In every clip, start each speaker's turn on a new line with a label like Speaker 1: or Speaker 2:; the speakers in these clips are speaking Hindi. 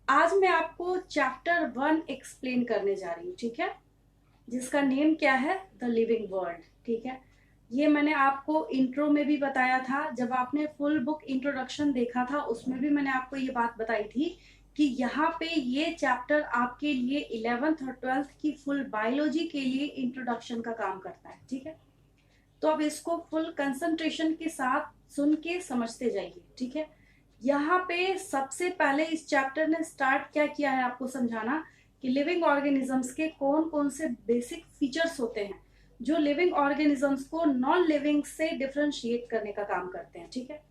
Speaker 1: आज मैं आपको चैप्टर 1 एक्सप्लेन करने जा रही हूँ, ठीक है, जिसका नेम क्या है, द लिविंग वर्ल्ड। ठीक है, ये मैंने आपको इंट्रो में भी बताया था। जब आपने फुल बुक इंट्रोडक्शन देखा था उसमें भी मैंने आपको ये बात बताई थी कि यहाँ पे ये चैप्टर आपके लिए 11th और 12th की फुल बायोलॉजी के लिए इंट्रोडक्शन का काम करता है। ठीक है, तो अब इसको फुल कंसंट्रेशन के साथ सुन के समझते जाइए। ठीक है, यहाँ पे सबसे पहले इस चैप्टर ने स्टार्ट क्या किया है आपको समझाना कि लिविंग ऑर्गेनिजम्स के कौन कौन से बेसिक फीचर्स होते हैं जो लिविंग ऑर्गेनिजम्स को नॉन लिविंग से डिफरेंशिएट करने का काम करते हैं। ठीक है,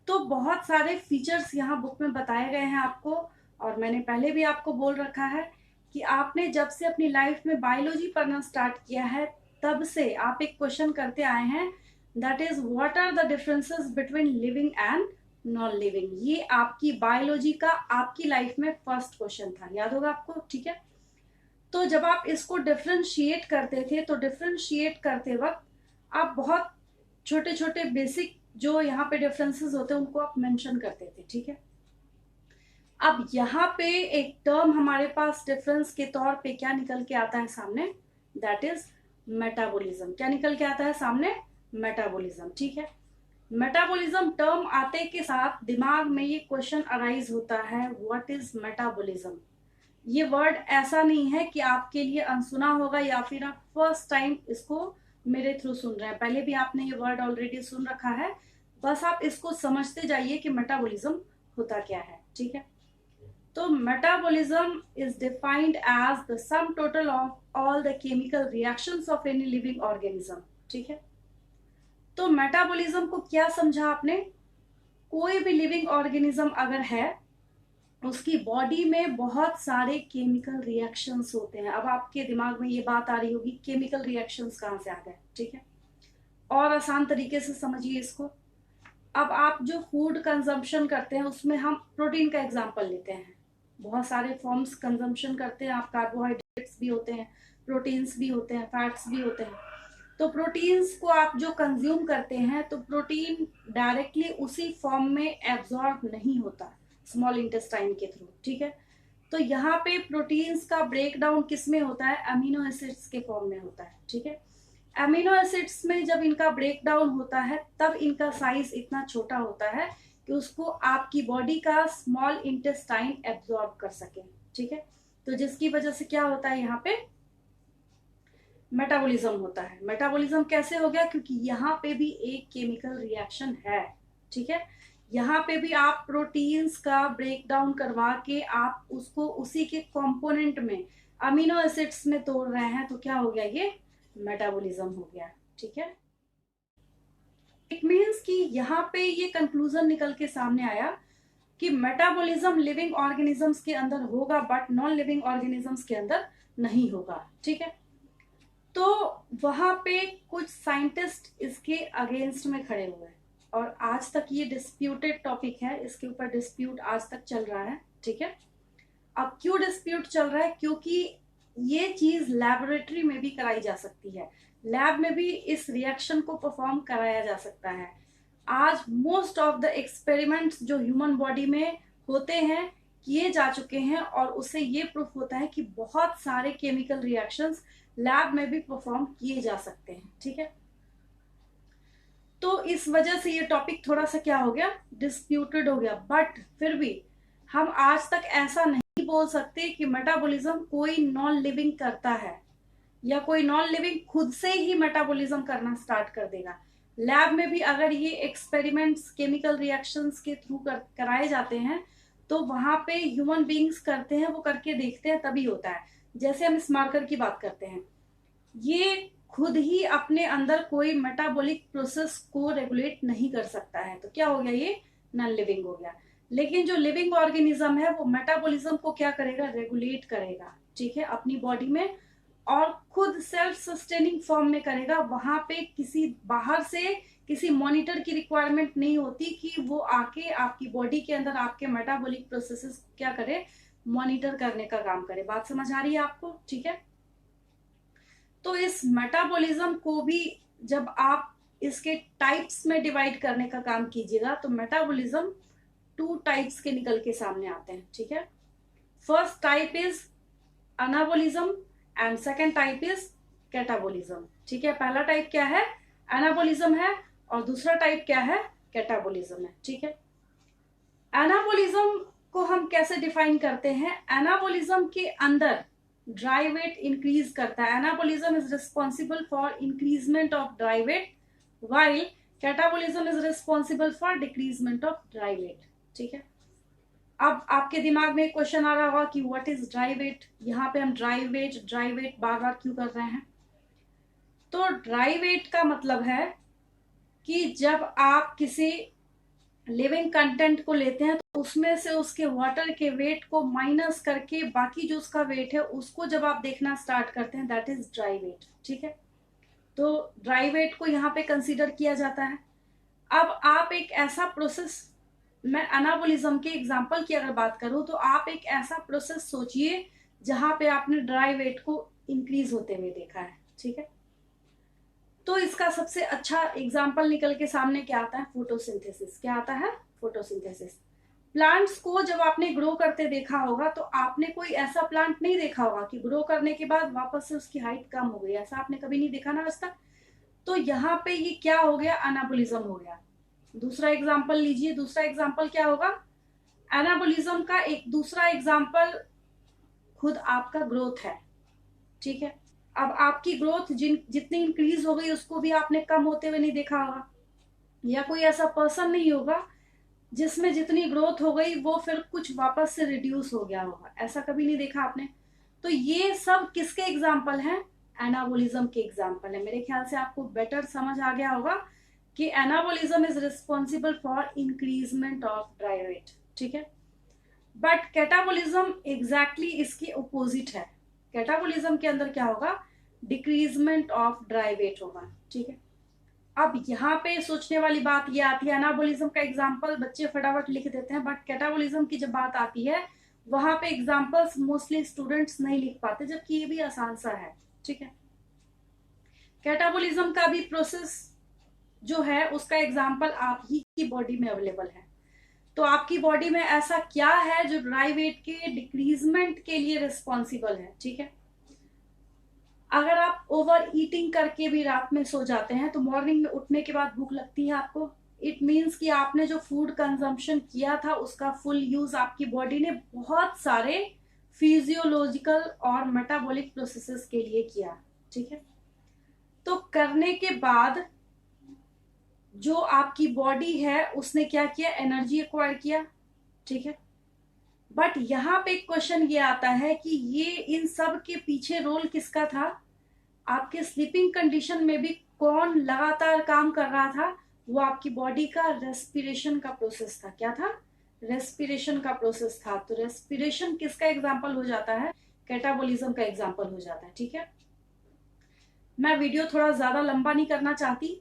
Speaker 1: तो बहुत सारे फीचर्स यहाँ बुक में बताए गए हैं आपको, और मैंने पहले भी आपको बोल रखा है कि आपने जब से अपनी लाइफ में बायोलॉजी पढ़ना स्टार्ट किया है तब से आप एक क्वेश्चन करते आए हैं, that is what are the differences between living and non living. ये आपकी बायोलॉजी का आपकी लाइफ में फर्स्ट क्वेश्चन था, याद होगा आपको। ठीक है, तो जब आप इसको डिफरेंशिएट करते थे तो डिफरेंशिएट करते वक्त आप बहुत छोटे छोटे बेसिक जो यहाँ पे डिफरेंसेस होते हैं उनको आप मेंशन करते थे। ठीक है, अब यहाँ पे एक टर्म हमारे पास डिफरेंस के तौर पे क्या निकल के आता है सामने, दैट इज मेटाबॉलिज्म। क्या निकल के आता है सामने, मेटाबॉलिज्म। ठीक है, मेटाबॉलिज्म टर्म आते के साथ दिमाग में ये क्वेश्चन अराइज होता है, व्हाट इज मेटाबॉलिज्म। ये वर्ड ऐसा नहीं है कि आपके लिए अनसुना होगा या फिर आप फर्स्ट टाइम इसको मेरे थ्रू सुन रहे हैं, पहले भी आपने ये वर्ड ऑलरेडी सुन रखा है। बस आप इसको समझते जाइए कि मेटाबॉलिज्म होता क्या है। ठीक है, तो metabolism is defined as the sum total of all the chemical reactions of any living organism. ठीक है, तो मेटाबॉलिज्म को क्या समझा आपने, कोई भी लिविंग ऑर्गेनिज्म अगर है उसकी बॉडी में बहुत सारे केमिकल रिएक्शंस होते हैं। अब आपके दिमाग में ये बात आ रही होगी केमिकल रिएक्शंस कहाँ से आ गए। ठीक है, और आसान तरीके से समझिए इसको। अब आप जो फूड कंजम्पशन करते हैं उसमें हम प्रोटीन का एग्जांपल लेते हैं, बहुत सारे फॉर्म्स कंजम्पशन करते हैं आप, कार्बोहाइड्रेट्स भी होते हैं, प्रोटीन्स भी होते हैं, फैट्स भी होते हैं। तो प्रोटीन्स को आप जो कंज्यूम करते हैं तो प्रोटीन डायरेक्टली उसी फॉर्म में एब्जॉर्ब नहीं होता स्मॉल इंटेस्टाइन के थ्रू। ठीक है, तो यहाँ पे प्रोटीन्स का ब्रेक डाउन किस में होता है, अमीनो एसिड्स के फॉर्म में होता है। ठीक है, अमीनो एसिड्स में जब इनका ब्रेक डाउन होता है तब इनका साइज इतना छोटा होता है कि उसको आपकी बॉडी का स्मॉल इंटेस्टाइन एब्जॉर्ब कर सके। ठीक है, तो जिसकी वजह से क्या होता है, यहाँ पे मेटाबॉलिज्म होता है। मेटाबॉलिज्म कैसे हो गया, क्योंकि यहाँ पे भी एक केमिकल रिएक्शन है। ठीक है, यहाँ पे भी आप प्रोटीन्स का ब्रेक डाउन करवा के आप उसको उसी के कंपोनेंट में अमीनो एसिड्स में तोड़ रहे हैं, तो क्या हो गया, ये मेटाबॉलिज्म हो गया। ठीक है, इट मीन्स कि यहाँ पे ये कंक्लूजन निकल के सामने आया कि मेटाबॉलिज्म लिविंग ऑर्गेनिजम्स के अंदर होगा बट नॉन लिविंग ऑर्गेनिजम्स के अंदर नहीं होगा। ठीक है, तो वहां पे कुछ साइंटिस्ट इसके अगेंस्ट में खड़े हुए और आज तक ये डिस्प्यूटेड टॉपिक है, इसके ऊपर डिस्प्यूट आज तक चल रहा है। ठीक है, अब क्यों डिस्प्यूट चल रहा है, क्योंकि ये चीज लेबोरेटरी में भी कराई जा सकती है, लैब में भी इस रिएक्शन को परफॉर्म कराया जा सकता है। आज मोस्ट ऑफ द एक्सपेरिमेंट्स जो ह्यूमन बॉडी में होते हैं किए जा चुके हैं और उससे ये प्रूफ होता है कि बहुत सारे केमिकल रिएक्शंस लैब में भी परफॉर्म किए जा सकते हैं। ठीक है, तो इस वजह से ये टॉपिक थोड़ा सा क्या हो गया, डिस्प्यूटेड हो गया। बट फिर भी हम आज तक ऐसा नहीं बोल सकते कि मेटाबॉलिज्म कोई नॉन लिविंग करता है या कोई नॉन लिविंग खुद से ही मेटाबॉलिज्म करना स्टार्ट कर देगा। लैब में भी अगर ये एक्सपेरिमेंट्स केमिकल रिएक्शंस के थ्रू कराए जाते हैं तो वहां पे ह्यूमन बींग्स करते हैं, वो करके देखते हैं तभी होता है। जैसे हम इस मार्कर की बात करते हैं, ये खुद ही अपने अंदर कोई मेटाबॉलिक प्रोसेस को रेगुलेट नहीं कर सकता है, तो क्या हो गया, ये नॉन लिविंग हो गया। लेकिन जो लिविंग ऑर्गेनिज्म है वो मेटाबॉलिज्म को क्या करेगा, रेगुलेट करेगा। ठीक है, अपनी बॉडी में, और खुद सेल्फ सस्टेनिंग फॉर्म में करेगा। वहां पे किसी बाहर से किसी मॉनिटर की रिक्वायरमेंट नहीं होती कि वो आके आपकी बॉडी के अंदर आपके मेटाबॉलिक प्रोसेसेस क्या करे, मॉनिटर करने का काम करे। बात समझ आ रही है आपको। ठीक है, तो इस मेटाबॉलिज्म को भी जब आप इसके टाइप्स में डिवाइड करने का काम कीजिएगा तो मेटाबॉलिज्म 2 टाइप्स के निकल के सामने आते हैं। ठीक है, first type is anabolism and second type is catabolism. ठीक है, पहला टाइप क्या है, एनाबोलिज्म है, और दूसरा टाइप क्या है, कैटाबोलिज्म है। ठीक है, एनाबोलिज्म को हम कैसे डिफाइन करते हैं, एनाबोलिज्म के अंदर ड्राई वेट इंक्रीज करता है। Anabolism is responsible for increment of dry weight while catabolism is responsible for decrement of dry weight. ठीक है, अब आपके दिमाग में एक क्वेश्चन आ रहा होगा कि व्हाट इज ड्राई वेट, यहाँ पे हम ड्राई वेट बार बार क्यों कर रहे हैं। तो ड्राई वेट का मतलब है कि जब आप किसी लिविंग कंटेंट को लेते हैं तो उसमें से उसके वाटर के वेट को माइनस करके बाकी जो उसका वेट है उसको जब आप देखना स्टार्ट करते हैं, दैट इज ड्राई वेट। ठीक है, तो ड्राई वेट को यहाँ पे कंसीडर किया जाता है। अब आप एक ऐसा प्रोसेस, मैं एनाबोलिज्म के एग्जांपल की अगर बात करूं तो आप एक ऐसा प्रोसेस सोचिए जहां पे आपने ड्राई वेट को इंक्रीज होते हुए देखा है। ठीक है, तो इसका सबसे अच्छा एग्जांपल निकल के सामने क्या आता है, फोटोसिंथेसिस। क्या आता है, फोटोसिंथेसिस। प्लांट्स को जब आपने ग्रो करते देखा होगा तो आपने कोई ऐसा प्लांट नहीं देखा होगा कि ग्रो करने के बाद वापस से उसकी हाइट कम हो गई, ऐसा आपने कभी नहीं देखा ना आज तक। तो यहाँ पे ये क्या हो गया, एनाबोलिज्म हो गया। दूसरा एग्जाम्पल लीजिए, दूसरा एग्जाम्पल क्या होगा, एनाबोलिज्म का एक दूसरा एग्जाम्पल खुद आपका ग्रोथ है। ठीक है, अब आपकी ग्रोथ जितनी इंक्रीज हो गई उसको भी आपने कम होते हुए नहीं देखा होगा, या कोई ऐसा पर्सन नहीं होगा जिसमें जितनी ग्रोथ हो गई वो फिर कुछ वापस से रिड्यूस हो गया होगा, ऐसा कभी नहीं देखा आपने। तो ये सब किसके एग्जाम्पल हैं, एनाबोलिज्म के एग्जाम्पल है। मेरे ख्याल से आपको बेटर समझ आ गया होगा कि anabolism is responsible for increment of dry weight. ठीक है, बट कैटाबोलिज्म एग्जैक्टली इसके अपोजिट है। कैटाबोलिज्म के अंदर क्या होगा, डिक्रीजमेंट ऑफ ड्राई वेट होगा। ठीक है, अब यहाँ पे सोचने वाली बात ये आती है, एनाबोलिज्म का एग्जाम्पल बच्चे फटाफट लिख देते हैं, बट कैटाबोलिज्म की जब बात आती है वहां पे एग्जाम्पल्स मोस्टली स्टूडेंट्स नहीं लिख पाते, जबकि ये भी आसान सा है। ठीक है, कैटाबोलिज्म का भी प्रोसेस जो है उसका एग्जाम्पल आप ही की बॉडी में अवेलेबल है। तो आपकी बॉडी में ऐसा क्या है जो ड्राई वेट के डिक्रीजमेंट के लिए रिस्पॉन्सिबल है। ठीक है, अगर आप ओवर ईटिंग करके भी रात में सो जाते हैं तो मॉर्निंग में उठने के बाद भूख लगती है आपको, इट मीन्स कि आपने जो फूड कंजम्पशन किया था उसका फुल यूज आपकी बॉडी ने बहुत सारे फिजियोलॉजिकल और मेटाबॉलिक प्रोसेसेस के लिए किया। ठीक है, तो करने के बाद जो आपकी बॉडी है उसने क्या किया, एनर्जी एक्वायर किया। ठीक है, बट यहाँ पे क्वेश्चन ये आता है कि ये इन सब के पीछे रोल किसका था, आपके स्लीपिंग कंडीशन में भी कौन लगातार काम कर रहा था, वो आपकी बॉडी का रेस्पिरेशन का प्रोसेस था। क्या था, रेस्पिरेशन का प्रोसेस था। तो रेस्पिरेशन किसका एग्जाम्पल हो जाता है, कैटाबोलिज्म का एग्जाम्पल हो जाता है। ठीक है, मैं वीडियो थोड़ा ज्यादा लंबा नहीं करना चाहती,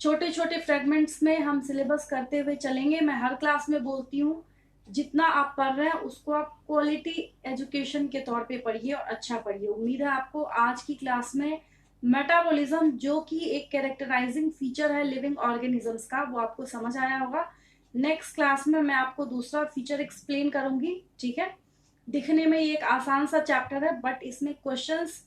Speaker 1: छोटे छोटे फ्रेगमेंट्स में हम सिलेबस करते हुए चलेंगे। मैं हर क्लास में बोलती हूँ जितना आप पढ़ रहे हैं उसको आप क्वालिटी एजुकेशन के तौर पे पढ़िए और अच्छा पढ़िए। उम्मीद है आपको आज की क्लास में मेटाबॉलिज्म जो कि एक कैरेक्टराइजिंग फीचर है लिविंग ऑर्गेनिजम्स का, वो आपको समझ आया होगा। नेक्स्ट क्लास में मैं आपको दूसरा फीचर एक्सप्लेन करूंगी। ठीक है, दिखने में ये एक आसान सा चैप्टर है बट इसमें क्वेश्चंस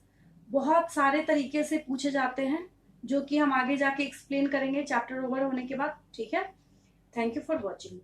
Speaker 1: बहुत सारे तरीके से पूछे जाते हैं जो कि हम आगे जाके एक्सप्लेन करेंगे चैप्टर ओवर होने के बाद। ठीक है, थैंक यू फॉर वॉचिंग।